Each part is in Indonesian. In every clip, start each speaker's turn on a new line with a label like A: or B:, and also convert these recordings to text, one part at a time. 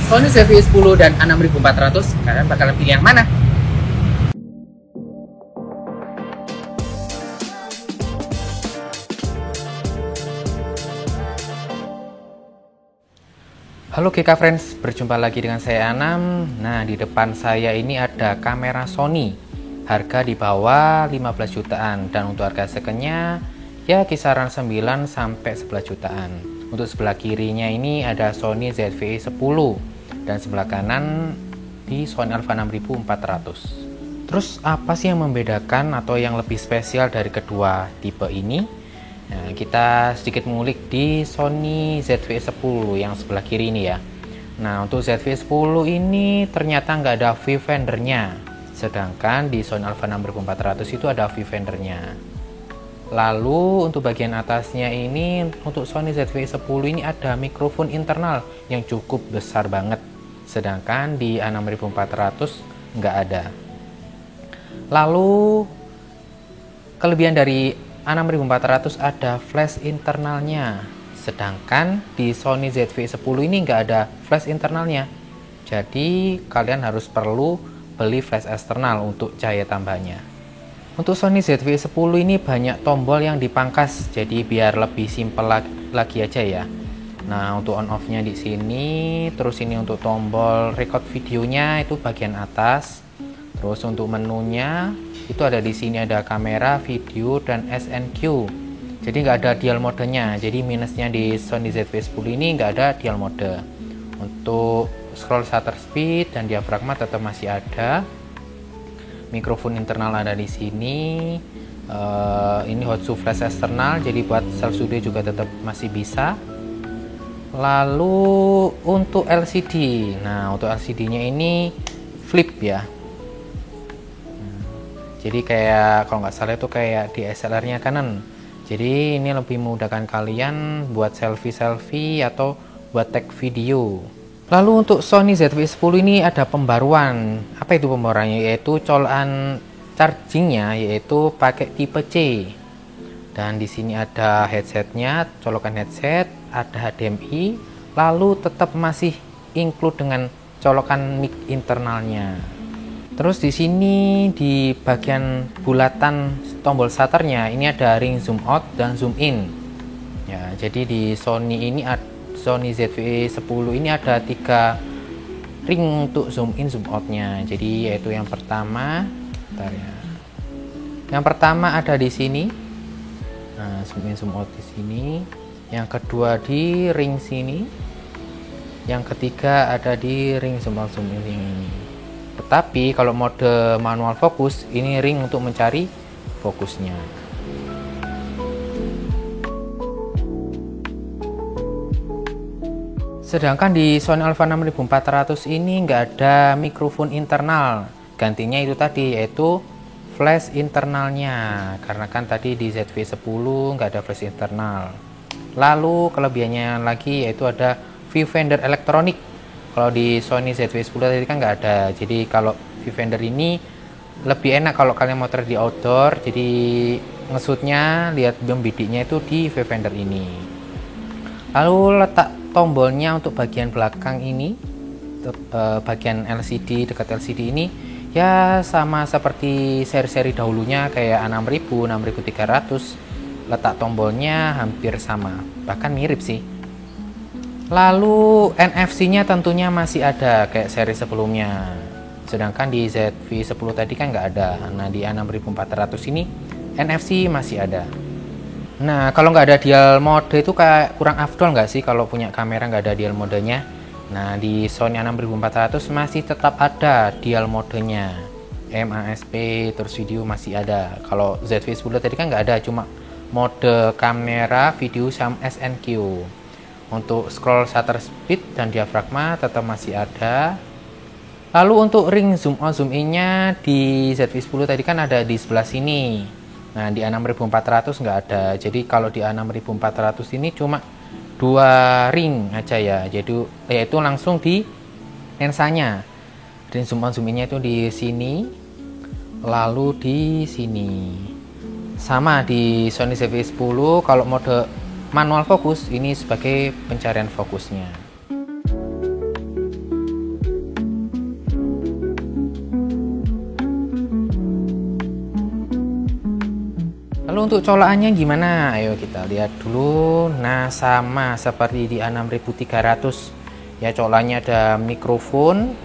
A: Sony ZV-E10 dan A6400, kalian bakalan pilih yang mana? Halo GK Friends, berjumpa lagi dengan saya Anam. Nah, di depan saya ini ada kamera Sony. Harga di bawah 15 jutaan dan untuk harga secondnya ya kisaran 9 sampai 11 jutaan. Untuk sebelah kirinya ini ada Sony ZV-E10 dan sebelah kanan di Sony Alpha 6400. Terus apa sih yang membedakan atau yang lebih spesial dari kedua tipe ini? Nah, kita sedikit mengulik di Sony ZV-E10 yang sebelah kiri ini ya. Nah, untuk ZV-E10 ini ternyata nggak ada viewfindernya, sedangkan di Sony Alpha 6400 itu ada viewfindernya. Lalu untuk bagian atasnya ini, untuk Sony ZV-E10 ini ada mikrofon internal yang cukup besar banget, sedangkan di A6400 nggak ada. Lalu kelebihan dari A6400 ada flash internalnya, sedangkan di Sony ZV-E10 ini nggak ada flash internalnya. Jadi kalian harus perlu beli flash eksternal untuk cahaya tambahnya. Untuk Sony ZV-E10 ini banyak tombol yang dipangkas, jadi biar lebih simpel lagi aja ya. Nah, untuk on off-nya di sini, terus ini untuk tombol record videonya itu bagian atas. Terus untuk menunya itu ada di sini, ada kamera, video, dan SNQ. Jadi nggak ada dial modenya. Jadi minusnya di Sony ZV-E10 ini nggak ada dial mode. Untuk scroll shutter speed dan diafragma tetap masih ada. Mikrofon internal ada di sini. Ini hot-shoe flash eksternal, jadi buat self studio juga tetap masih bisa. Lalu untuk LCD, nah untuk LCD-nya ini flip ya. Jadi kayak kalau nggak salah itu kayak DSLR-nya Canon. Jadi ini lebih memudahkan kalian buat selfie atau buat tag video. Lalu untuk Sony ZV-E10 ini ada pembaruan. Apa itu pembaruannya? Yaitu colokan chargingnya yaitu pakai tipe C. Dan di sini ada headsetnya, colokan headset, ada HDMI, lalu tetap masih include dengan colokan mic internalnya. Terus di sini di bagian bulatan tombol shutternya ini ada ring zoom out dan zoom in. Ya, jadi di Sony ZV-E10 ini ada 3 ring untuk zoom in zoom outnya. Jadi yaitu yang pertama, bentar ya. Yang pertama ada di sini. Nah, zoom in zoom out di sini. Yang kedua di ring sini. Yang ketiga ada di ring zoom out zoom in ini. Tetapi kalau mode manual fokus, ini ring untuk mencari fokusnya. Sedangkan di Sony Alpha 6400 ini nggak ada mikrofon internal. Gantinya itu tadi, yaitu flash internalnya. Karena kan tadi di ZV-E10 nggak ada flash internal. Lalu kelebihannya lagi yaitu ada viewfinder elektronik. Kalau di Sony ZV-E10 tadi kan nggak ada. Jadi kalau viewfinder ini lebih enak kalau kalian motor di outdoor. Jadi ngesutnya, lihat bom bidiknya itu di viewfinder ini. Lalu letak tombolnya untuk bagian belakang ini, bagian LCD, dekat LCD ini ya sama seperti seri-seri dahulunya kayak A6000, 6300. Letak tombolnya hampir sama, bahkan mirip sih. Lalu NFC-nya tentunya masih ada kayak seri sebelumnya. Sedangkan di ZV-E10 tadi kan nggak ada. Nah, di A6400 ini NFC masih ada. Nah, kalau nggak ada dial mode itu kayak kurang afdol nggak sih kalau punya kamera nggak ada dial modenya? Nah, di Sony A6400 masih tetap ada dial modenya. MASP, terus video masih ada. Kalau ZV-E10 tadi kan nggak ada, cuma mode kamera, video, sama SNQ. Untuk scroll shutter speed dan diafragma tetap masih ada. Lalu untuk ring zoom out zoom in nya di ZV-E10 tadi kan ada di sebelah sini. Nah, di A6400 nggak ada. Jadi kalau di A6400 ini cuma 2 ring aja ya. Jadi yaitu langsung di lensanya. Ring zoom out zoom in nya itu di sini. Lalu di sini. Sama di Sony ZV-E10 kalau mode manual fokus ini sebagai pencarian fokusnya. Lalu untuk colokannya gimana? Ayo kita lihat dulu. Nah, sama seperti di A6300 ya, colokannya ada mikrofon,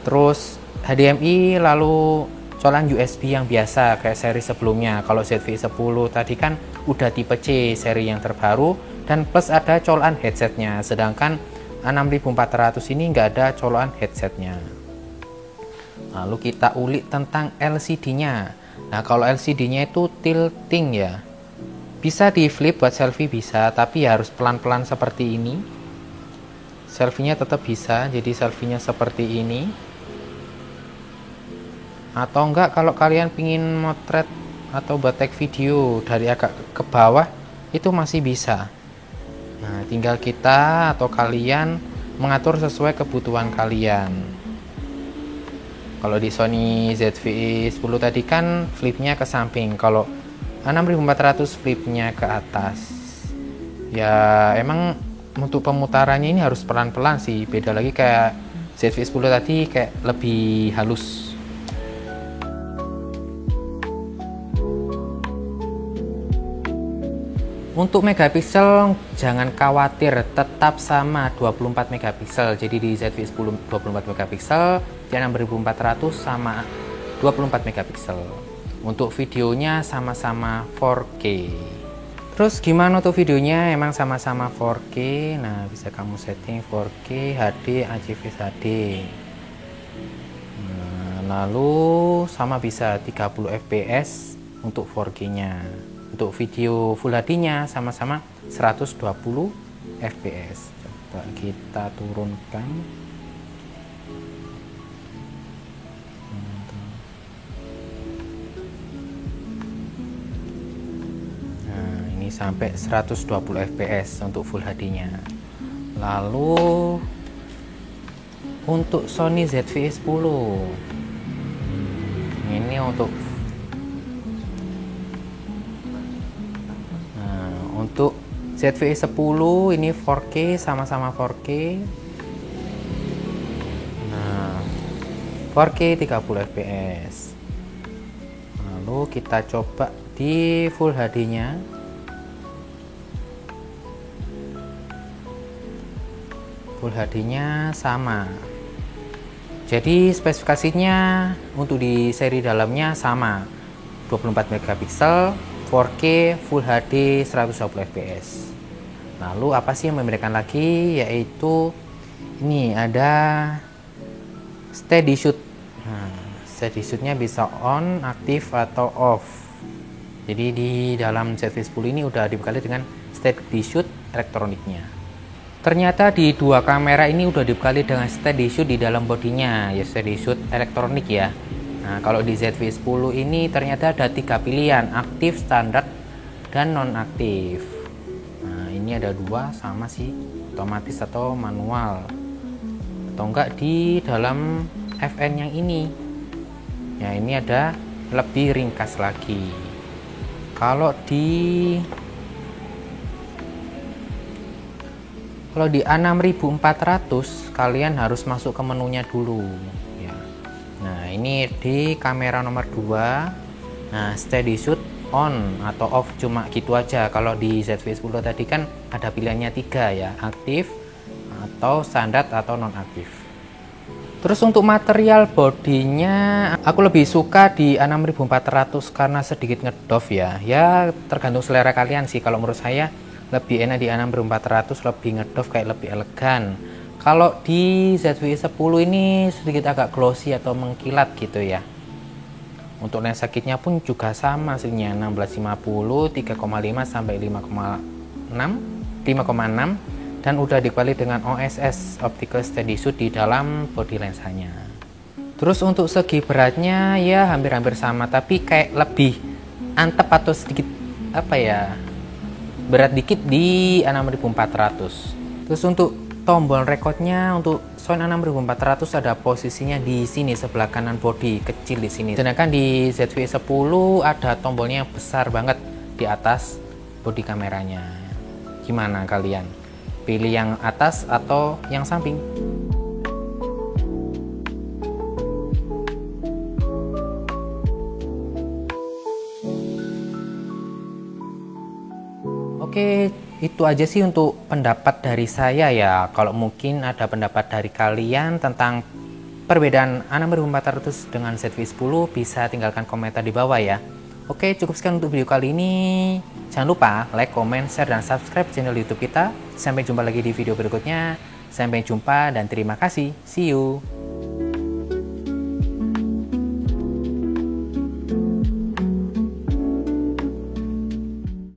A: terus HDMI, lalu colokan USB yang biasa kayak seri sebelumnya. Kalau ZV-10 tadi kan udah tipe C, seri yang terbaru, dan plus ada colokan headsetnya. Sedangkan A6400 ini nggak ada colokan headsetnya. Lalu kita ulik tentang LCD-nya. Nah, kalau LCD-nya itu tilting ya. Bisa di flip buat selfie bisa, tapi harus pelan-pelan seperti ini. Selfie-nya tetap bisa, jadi selfie-nya seperti ini. Atau enggak kalau kalian pingin motret atau buat tag video dari agak ke bawah, itu masih bisa. Nah, tinggal kita atau kalian mengatur sesuai kebutuhan kalian. Kalau di Sony ZV-10 tadi kan flipnya ke samping, kalau A6400 flipnya ke atas. Ya emang untuk pemutarannya ini harus pelan-pelan sih, beda lagi kayak ZV-10 tadi kayak lebih halus. Untuk megapiksel jangan khawatir, tetap sama 24 megapiksel. Jadi di ZV-10 24 megapiksel, di 6400 sama 24 megapiksel. Untuk videonya sama-sama 4K. Terus gimana untuk videonya? Emang sama-sama 4K. Nah, bisa kamu setting 4K, HD, HDVS HD. Nah, lalu sama bisa 30 fps untuk 4K-nya. Untuk video Full HD-nya sama-sama 120 fps. Coba kita turunkan. Nah, ini sampai 120 fps untuk Full HD-nya. Lalu untuk Sony ZV-10 ini untuk ZV-10 ini 4K, sama-sama 4K. Nah, 4K 30 fps. Lalu kita coba di Full HD-nya. Full HD-nya sama. Jadi spesifikasinya untuk di seri dalamnya sama. 24 megapiksel, 4K, Full HD, 120 fps. Lalu apa sih yang membedakan lagi? Yaitu ini ada steady shoot. Nah, steady shootnya bisa on, aktif atau off. Jadi di dalam ZV-10 ini udah dibekali dengan steady shoot elektroniknya. Ternyata di dua kamera ini udah dibekali dengan steady shoot di dalam bodinya, ya steady shoot elektronik ya. Nah, kalau di ZV-10 ini ternyata ada 3 pilihan, aktif, standar, dan non-aktif. Nah, ini ada 2 sama sih, otomatis atau manual. Atau enggak di dalam FN yang ini. Ya, ini ada lebih ringkas lagi. Kalau di A6400 kalian harus masuk ke menunya dulu. Nah, ini di kamera nomor 2. Nah, steady shoot on atau off cuma gitu aja. Kalau di ZV-10 tadi kan ada pilihannya 3 ya, aktif atau standar atau non-aktif. Terus untuk material bodinya aku lebih suka di A6400 karena sedikit ngedov ya. Ya tergantung selera kalian sih. Kalau menurut saya lebih enak di A6400, lebih ngedov, kayak lebih elegan. Kalau di ZV-10 ini sedikit agak glossy atau mengkilat gitu ya. Untuk lensa kitnya pun juga sama hasilnya, 1650, 3,5 sampai 5,6 dan udah dikali dengan OSS Optical Steady Shoot di dalam bodi lensanya. Terus untuk segi beratnya ya hampir-hampir sama, tapi kayak lebih antep atau sedikit apa ya, berat dikit di A6400. Terus untuk tombol recordnya untuk Sony A6400 ada posisinya di sini sebelah kanan bodi, kecil di sini. Sedangkan di ZV-10 ada tombolnya besar banget di atas bodi kameranya. Gimana kalian? Pilih yang atas atau yang samping? Oke, itu aja sih untuk pendapat dari saya ya. Kalau mungkin ada pendapat dari kalian tentang perbedaan A6400 dengan ZV-10, bisa tinggalkan komentar di bawah ya. Oke, cukup sekian untuk video kali ini. Jangan lupa like, comment, share, dan subscribe channel YouTube kita. Sampai jumpa lagi di video berikutnya. Sampai jumpa dan terima kasih. See you.